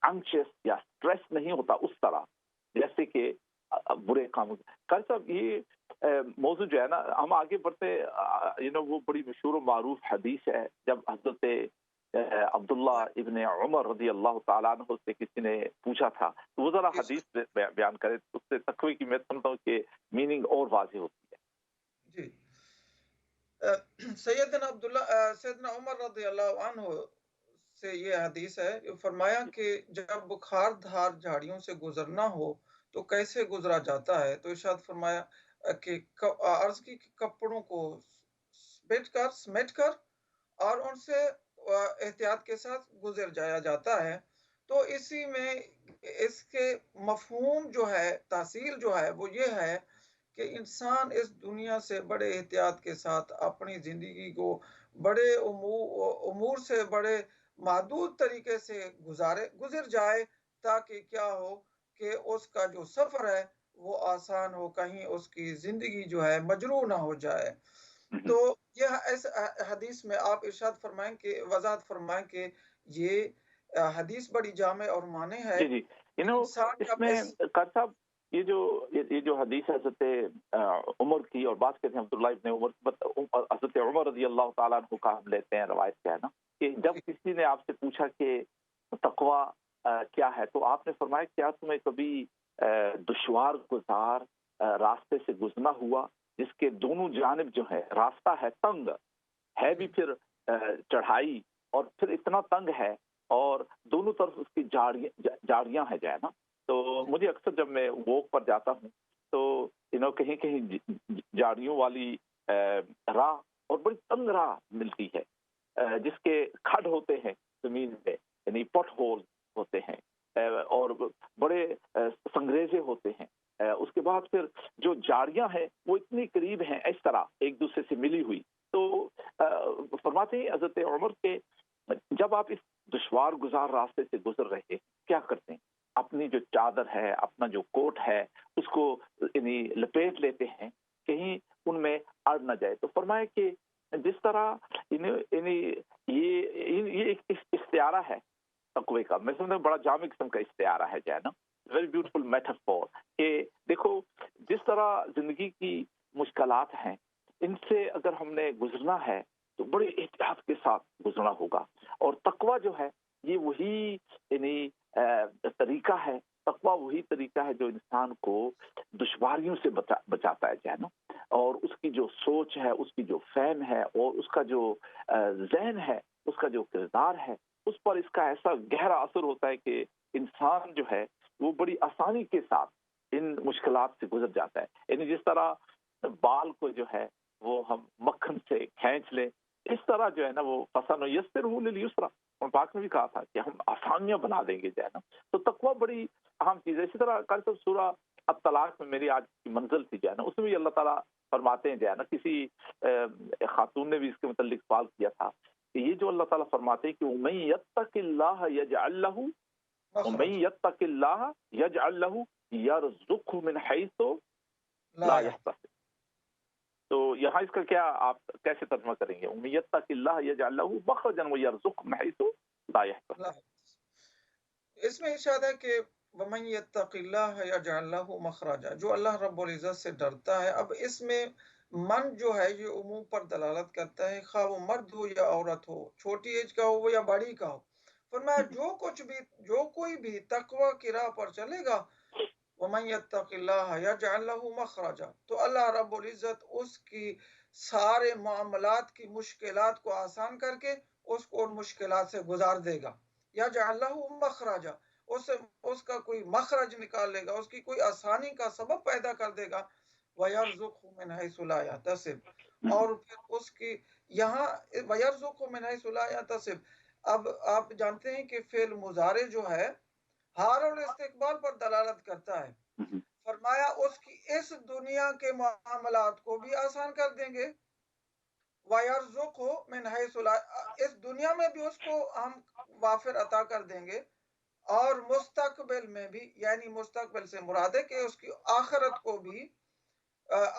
S1: انکشس یا سٹریس نہیں ہوتا اس طرح جیسے کہ برے کام۔ کل صاحب یہ موضوع جو ہے نا، ہم آگے بڑھتے وہ بڑی مشہور و معروف حدیث ہے، جب حضرت عبداللہ ابن عمر رضی اللہ تعالیٰ عنہ سے کسی نے پوچھا تھا، تو وہ ذرا حدیث بیان کرے، اس سے تقوی کی میں سمجھتا ہوں کہ میننگ اور واضح ہوتی ہے۔
S2: جی، سیدنا عمر رضی اللہ عنہ سے یہ حدیث ہے، فرمایا کہ جب بخار دھار جھاڑیوں سے گزرنا ہو تو کیسے گزرا جاتا ہے، تو ارشاد فرمایا کہ عرض کی کپڑوں کو سمیٹ کر اور ان سے احتیاط کے ساتھ گزر جایا جاتا ہے۔ تو اسی میں اس کے مفہوم جو ہے، تحصیل جو ہے وہ یہ ہے کہ انسان اس دنیا سے بڑے احتیاط کے ساتھ اپنی زندگی کو بڑے امور سے بڑے محدود طریقے سے گزر جائے، تاکہ کیا ہو کہ اس کا جو سفر ہے وہ آسان ہو، کہیں اس کی زندگی جو ہے مجروح نہ ہو جائے۔ تو یہ اس حدیث میں آپ ارشاد فرمائیں کہ وضاحت فرمائیں کہ یہ حدیث بڑی جامع اور معنی ہے۔
S1: جی اس میں قاری صاحب یہ جو حدیث حضرت عمر کی، اور بات کہتے ہیں عبداللہ ابن عمر، حضرت عمر رضی اللہ تعالیٰ عنہ کا ہم لیتے ہیں روایت کیا ہے نا، کہ جب کسی نے آپ سے پوچھا کہ تقویٰ کیا ہے، تو آپ نے فرمایا کیا تمہیں کبھی دشوار گزار راستے سے گزرنا ہوا جس کے دونوں جانب جو ہے راستہ ہے تنگ ہے، بھی پھر چڑھائی، اور پھر اتنا تنگ ہے اور دونوں طرف اس کی جاڑیاں ہیں جو ہے نا، تو مجھے اکثر جب میں ووک پر جاتا ہوں تو کہیں جاڑیوں والی راہ اور بڑی تنگ راہ ملتی ہے، جس کے کھڈ ہوتے ہیں زمین پہ، یعنی پٹ ہول ہوتے ہیں اور بڑے سنگریزے ہوتے ہیں، اس کے بعد پھر جو جاڑیاں ہیں وہ اتنی قریب ہیں اس طرح ایک دوسرے سے ملی ہوئی، تو فرماتے ہیں حضرت عمر کے جب آپ اس دشوار گزار راستے سے گزر رہے کیا کرتے ہیں، اپنی جو چادر ہے، اپنا جو کوٹ ہے، اس کو لپیٹ لیتے ہیں کہیں ان میں اڑ نہ جائے۔ تو فرمایا کہ جس طرح یہ ایک استعارہ ہے تقوی کا، میں سمجھتا ہوں بڑا جامع قسم کا استعارہ ہے جو ہے نا، ویری بیوٹیفل میٹافور، کہ دیکھو جس طرح زندگی کی مشکلات ہیں ان سے اگر ہم نے گزرنا ہے تو بڑے احتیاط کے ساتھ گزرنا ہوگا. اور تقوی جو ہے یہ وہی یعنی طریقہ ہے، تقوی وہی طریقہ ہے جو انسان کو دشواریوں سے بچاتا ہے جو ہے نا، اور اس کی جو سوچ ہے، اس کی جو فہم ہے، اور اس کا جو ذہن ہے، اس کا جو کردار ہے، اس پر اس کا ایسا گہرا اثر ہوتا ہے کہ انسان جو ہے وہ بڑی آسانی کے ساتھ ان مشکلات سے گزر جاتا ہے. یعنی جس طرح بال کو جو ہے وہ ہم مکھن سے کھینچ لیں، اس طرح جو ہے نا وہ فَسَنُ يَسِّرُهُ لِلْيُسْرَى، اور پاک نے بھی کہا تھا کہ ہم آسانیاں بنا دیں گے جو ہے نا. تو تقوی بڑی اہم چیز ہے. اسی طرح قاری صاحب سورہ الطلاق میں میری آج کی منزل تھی جو ہے نا، اس میں بھی اللہ تعالیٰ فرماتے ہیں جو ہے نا، کسی خاتون نے بھی اس کے متعلق سوال کیا تھا کہ یہ جو اللہ تعالیٰ فرماتے ہیں کہ وَمَن يَتَّقِ اللَّهَ يَجْعَل لَّهُ وَمَن يَتَّقِ اللَّهَ يَجْعَل لَّهُ يَرْزُقْهُ مِنْ حَيْثُ
S2: لا
S1: لا
S2: يحتسب.
S1: يحتسب. تو یہاں اس کا کیا آپ کیسے ترجمہ کریں گے؟ وَمَن يَتَّقِ اللَّهَ يَجْعَل لَّهُ مَخْرَجًا وَيَرْزُقْهُ مِنْ حَيْثُ لا يحتسب.
S2: لا يحتسب. اس میں ارشاد ہے کہ وَمَن يَتَّقِ اللَّهَ يَجْعَل لَّهُ مَخْرَجًا، جو اللہ رب العزت سے ڈرتا ہے. اب اس میں من جو ہے یہ عموم پر دلالت کرتا ہے، خواہ وہ مرد ہو یا عورت ہو، چھوٹی ایج کا ہو یا بڑی کا ہو. فرمایا جو کوئی بھی تقوی کی راہ پر چلے گا، وَمَن يَتَّقِ اللَّهَ يَجْعَل لَّهُ مَخْرَجًا، تو اللہ رب العزت اس کی سارے معاملات کی مشکلات کو آسان کر کے اس کو ان مشکلات سے گزار دے گا. يَجْعَل لَّهُ مَخْرَجًا، اس کا کوئی مخرج نکال لے گا، اس کی کوئی آسانی کا سبب پیدا کر دے گا. وَيَرْزُقْهُ مِنْ حَيْثُ لَا يَحْتَسِبُ، اور پھر اس کی یہاں وَيَرْزُقْهُ مِنْ حَيْثُ لَا يَحْتَسِبُ. اب آپ جانتے ہیں کہ فعل مضارع جو ہے حال اور استقبال پر دلالت کرتا ہے. فرمایا اس کی اس دنیا کے معاملات کو بھی آسان کر دیں گے. وَيَرْزُقْهُ مِنْ حَيْثُ لَا، اس دنیا میں بھی اس کو ہم وافر عطا کر دیں گے، اور مستقبل میں بھی، یعنی مستقبل سے مراد ہے کہ اس کی آخرت کو بھی،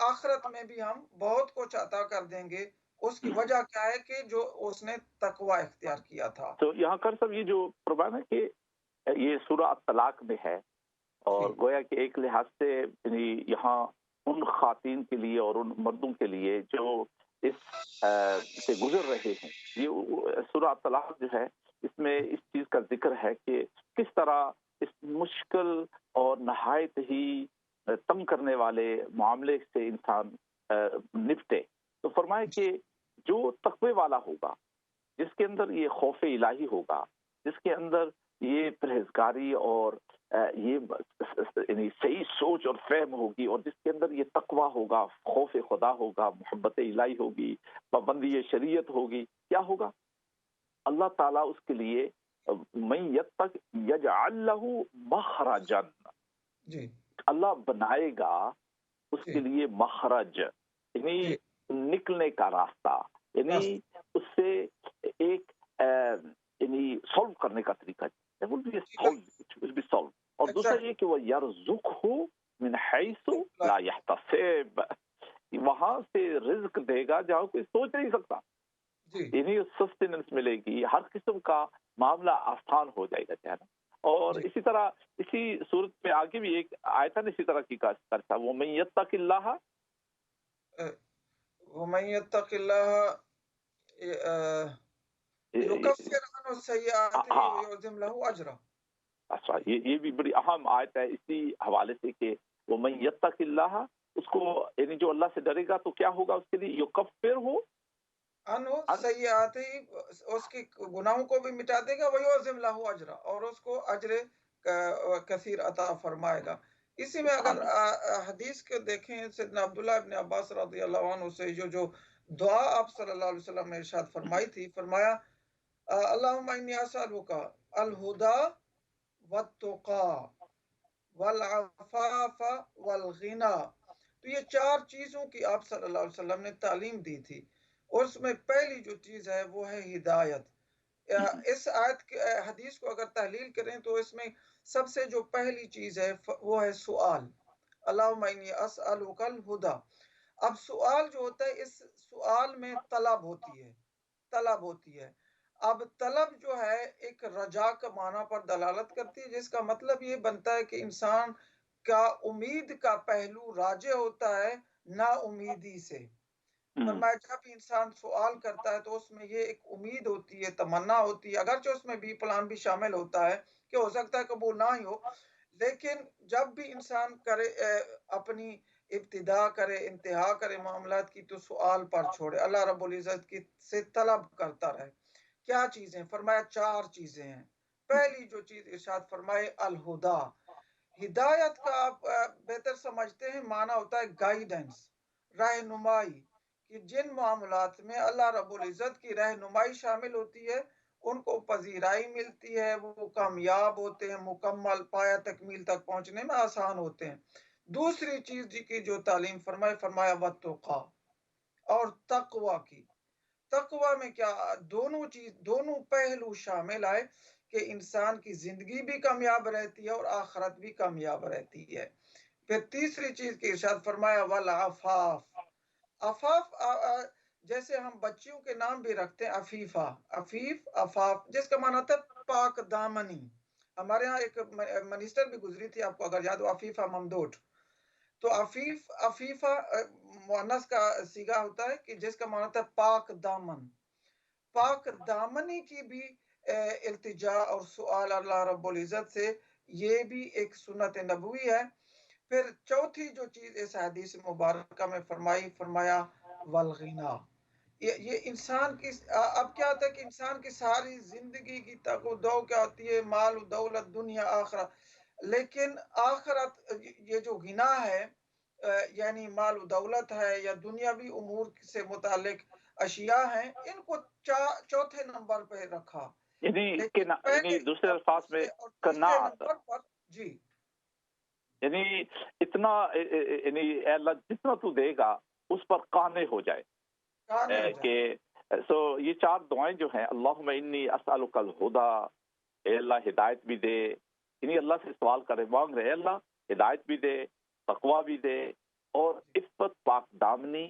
S2: آخرت میں بھی ہم بہت کچھ عطا کر دیں گے. اس کی وجہ کیا ہے کہ جو اس نے تقوی اختیار کیا تھا.
S1: تو یہاں کر سب یہ جو پروگرام ہے کہ یہ سورہ الطلاق میں ہے، اور گویا کہ ایک لحاظ سے یعنی یہاں ان خواتین کے لیے اور ان مردوں کے لیے جو اس سے گزر رہے ہیں، یہ سورہ الطلاق جو ہے اس میں اس چیز کا ذکر ہے کہ کس طرح اس مشکل اور نہایت ہی تنگ کرنے والے معاملے سے انسان نپٹے. تو فرمائے کہ جو تقوی والا ہوگا، جس کے اندر یہ خوف الہی ہوگا، جس کے اندر یہ پرہیزگاری اور یہ یعنی صحیح سوچ اور فہم ہوگی، اور جس کے اندر یہ تقوی ہوگا، خوف خدا ہوگا، محبت الہی ہوگی، پابندی شریعت ہوگی، کیا ہوگا؟ اللہ تعالیٰ اس کے لیے من یتق یجعل لہ مخرجا،
S2: جی
S1: اللہ بنائے گا اس کے لیے مخرج، یعنی نکلنے کا راستہ، یعنی اس سے ایک یعنی سولو کرنے کا طریقہ. اور دوسرا یہ کہ وہ یرزقہ من حیث لا یحتسب، وہاں سے رزق دے گا جہاں کوئی سوچ نہیں سکتا. یعنی سسٹیننس ملے گی، ہر قسم کا معاملہ آسان ہو جائے گا جہاں. اور اسی طرح اسی صورت میں آگے بھی ایک آیت ہے اسی طرح کی کرتا، وَمَن یتق اللہ
S2: وَمَن یتق اللہ یکفر عنہ سیئاتہ ویعظم لہ اجرا.
S1: اچھا، یہ بھی بڑی اہم آیت ہے اسی حوالے سے کہ وَمَن یتق اللہ، اس کو یعنی جو اللہ سے ڈرے گا تو کیا ہوگا اس کے لیے؟ یکفر ہو
S2: عنہ سیئاتہ، اس کی گناہوں کو بھی مٹا دے گا، ویعظم لہ اجرا، اور اس کو اجر کثیر عطا فرمائے گا. اسی میں اگر حدیث کے دیکھیں سیدنا عبداللہ ابن عباس رضی اللہ عنہ سے جو دعا آپ صلی اللہ علیہ وسلم نے ارشاد فرمائی تھی، فرمایا اللہم انی اسألک الہدی والتقی والعفاف والغنی. تو یہ چار چیزوں کی آپ صلی اللہ علیہ وسلم نے تعلیم دی تھی، اور اس میں پہلی جو چیز ہے وہ ہے ہدایت. اس آیت کے حدیث کو اگر تحلیل کریں تو اس میں سب سے جو پہلی چیز ہے وہ ہے سوال، اللہم انی اسألک الہدی. اب سوال جو ہوتا ہے، اس سوال میں طلب ہوتی ہے. اب طلب جو ہے ایک رجا کا معنی پر دلالت کرتی ہے، جس کا مطلب یہ بنتا ہے کہ انسان کا امید کا پہلو راجع ہوتا ہے نا امیدی سے. فرمایا جب انسان سوال کرتا ہے تو اس میں یہ ایک امید ہوتی ہے، تمنا ہوتی ہے، اگرچہ اس میں بی پلان بھی شامل ہوتا ہے کہ ہو سکتا ہے قبول نہ ہی ہو، لیکن جب بھی انسان کرے اپنی ابتدا کرے، انتہا کرے معاملات کی، تو سوال پر چھوڑے، اللہ رب العزت کی سے طلب کرتا رہے۔ کیا چیزیں؟ فرمایا 4 چیزیں ہیں۔ پہلی جو چیز ارشاد فرمائے الہدا، ہدایت کا آپ بہتر سمجھتے ہیں، معنی ہوتا ہے گائیڈنس، رہنمائی، کہ جن معاملات میں اللہ رب العزت کی رہنمائی شامل ہوتی ہے ان کو پذیرائی ملتی ہے، وہ کامیاب ہوتے ہیں، مکمل پایا تکمیل تک پہنچنے میں آسان ہوتے ہیں۔ دوسری چیز جی کی جو تعلیم فرمایا وتقا، اور تقوی کی۔ تقوی میں کیا؟ دونوں پہلو شامل آئے کہ انسان کی زندگی بھی کامیاب رہتی ہے اور آخرت بھی کامیاب رہتی ہے۔ پھر تیسری چیز کی ارشاد فرمایا والعفاف، عفاف جیسے ہم بچیوں کے نام بھی رکھتے ہیں، عفیفہ، عفیف، عفاف، جس کا معنی ہوتا ہے پاک دامنی۔ ہمارے ہاں ایک منسٹر بھی گزری تھی، آپ کو اگر یاد ہو، عفیفہ ممدوٹ۔ تو عفیفہ مؤنث کا صیغہ ہوتا ہے کہ جس کا معنی ہوتا ہے پاک دامن۔ پاک دامنی کی بھی التجا اور سوال اللہ رب العزت سے، یہ بھی ایک سنت نبوی ہے۔ پھر چوتھی جو چیز اس حدیث مبارکہ میں فرمایا والغنا، یہ انسان کی، اب کیا ہوتا ہے کہ انسان کی ساری زندگی کی تگ و دو کیا ہوتی ہے، مال و دولت، دنیا آخرت، لیکن آخرت یہ جو غنا ہے، یعنی مال و دولت ہے یا دنیاوی امور سے متعلق اشیاء ہیں، ان کو چوتھے نمبر پہ رکھا، لیکن پہلے
S1: دوسرے
S2: اور
S1: الفاظ میں
S2: دوسرے اور تیسرے
S1: قناعت،
S2: نمبر پر جی،
S1: یعنی اتنا، یعنی اے اللہ جتنا تو دے گا اس پر قانع ہو جائے،
S2: کہاں ہو
S1: کہ
S2: جائے۔
S1: یہ 4 دعائیں جو ہیں، اللہم انی اسألک الہدا، اے اللہ ہدایت بھی دے، یعنی اللہ سے سوال کرے، مانگ رہے، اے اللہ ہدایت بھی دے، تقوی بھی دے، اور عفت، پاک دامنی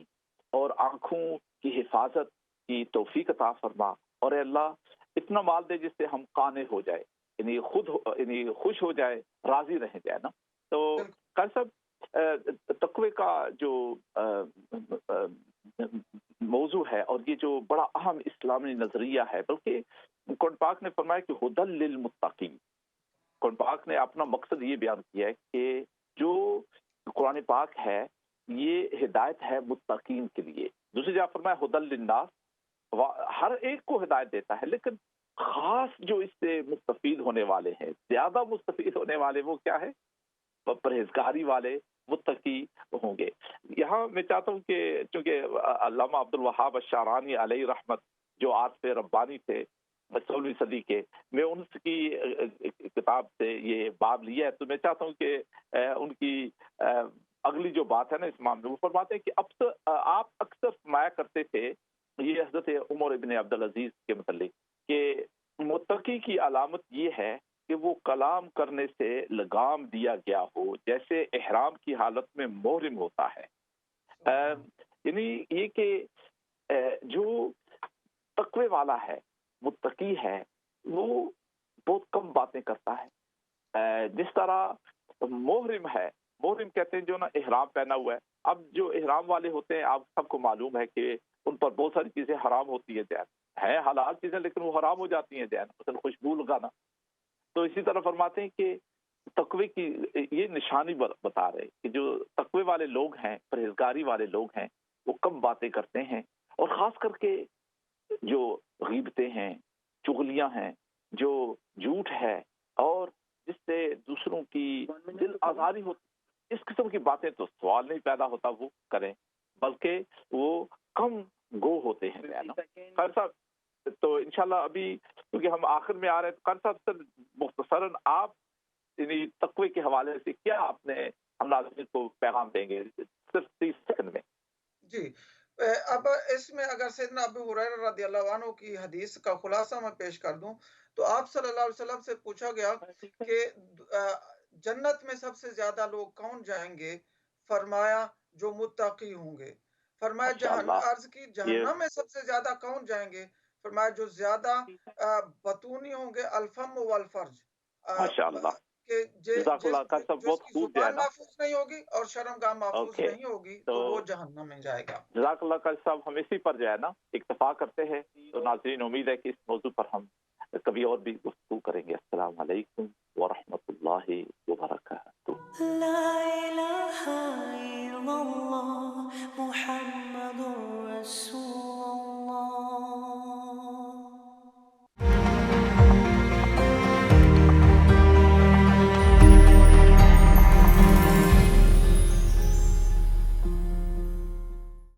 S1: اور آنکھوں کی حفاظت کی توفیق عطا فرما، اور اے اللہ اتنا مال دے جس سے ہم قانع ہو جائے، یعنی یعنی خوش ہو جائے، راضی رہ جائے نا۔ تو قاری صاحب، تقوی کا جو موضوع ہے، اور یہ جو بڑا اہم اسلامی نظریہ ہے، بلکہ قرآن پاک نے فرمایا کہ ہدی للمتقین، قرآن پاک نے اپنا مقصد یہ بیان کیا ہے کہ جو قرآن پاک ہے یہ ہدایت ہے متقین کے لیے۔ دوسری جگہ فرمایا ہدی للناس، ہر ایک کو ہدایت دیتا ہے، لیکن خاص جو اس سے مستفید ہونے والے ہیں، زیادہ مستفید ہونے والے وہ کیا ہے؟ پرہیزگاری والے، متقی ہوں گے۔ یہاں میں چاہتا ہوں کہ چونکہ علامہ عبد الوہاب الشعرانی علیہ رحمت جو عاطف ربانی تھے 16ویں صدی کے، میں ان کی کتاب سے یہ باب لیا ہے، تو میں چاہتا ہوں کہ ان کی اگلی جو بات ہے نا اس معاملے میں، وہ فرماتے ہیں کہ آپ اکثر فرمایا کرتے تھے، یہ حضرت عمر ابن عبدالعزیز کے متعلق، کہ متقی کی علامت یہ ہے کہ وہ کلام کرنے سے لگام دیا گیا ہو جیسے احرام کی حالت میں محرم ہوتا ہے۔ یعنی یہ کہ جو تقوی والا ہے، متقی ہے، وہ بہت کم باتیں کرتا ہے، جس طرح محرم ہے، محرم کہتے ہیں جو نا احرام پہنا ہوا ہے۔ اب جو احرام والے ہوتے ہیں، آپ سب کو معلوم ہے کہ ان پر بہت ساری چیزیں حرام ہوتی ہیں، ہے حلال چیزیں لیکن وہ حرام ہو جاتی ہیں، مثلا خوشبو لگانا۔ تو اسی طرح فرماتے ہیں کہ تقوی کی یہ نشانی بتا رہے کہ جو تقوی والے لوگ ہیں، پرہیزگاری والے لوگ ہیں، وہ کم باتیں کرتے ہیں، اور خاص کر کے جو غیبتیں ہیں، چغلیاں ہیں، جو جھوٹ ہے، اور جس سے دوسروں کی دل آزاری ہوتی، اس قسم کی باتیں تو سوال نہیں پیدا ہوتا وہ کریں، بلکہ وہ کم گو ہوتے ہیں۔ خیر صاحب، تو انشاءاللہ ابھی کیونکہ ہم آخر میں آ رہے ہیں، تو قاری صاحب سر مختصراً آپ یعنی تقوی کے حوالے سے کیا اپنے ہم ناظرین کو پیغام دیں گے صرف 30 سیکنڈ میں؟
S2: جی، اب اس میں اگر سیدنا ابو ہریرہ رضی اللہ عنہ کی حدیث کا خلاصہ میں پیش کر دوں تو آپ صلی اللہ علیہ وسلم سے پوچھا گیا کہ جنت میں سب سے زیادہ لوگ کون جائیں گے؟ فرمایا جو متقی ہوں گے۔ فرمایا عرض کی جہنم میں سب سے زیادہ کون جائیں گے؟ فرمایا جو زیادہ بطونی ہوں گے، الفم والفرج، کہ
S1: جزاک اللہ خیر صاحب،
S2: جو
S1: بہت
S2: اس کی
S1: خوب جو ہے
S2: زبان
S1: نا.
S2: محفوظ نہیں ہوگی اور شرمگاہ محفوظ
S1: اوکے،
S2: نہیں ہوگی
S1: تو
S2: تو وہ جہنم میں جائے گا.
S1: جزاک اللہ خیر صاحب، ہم اسی پر جو ہے نا اکتفا کرتے ہیں. تو ناظرین، امید ہے کہ اس موضوع پر ہم کبھی اور بھی گفتگو کریں گے. السلام علیکم ورحمۃ اللہ وبرکاتہ.
S3: لا إله إلا الله محمد رسول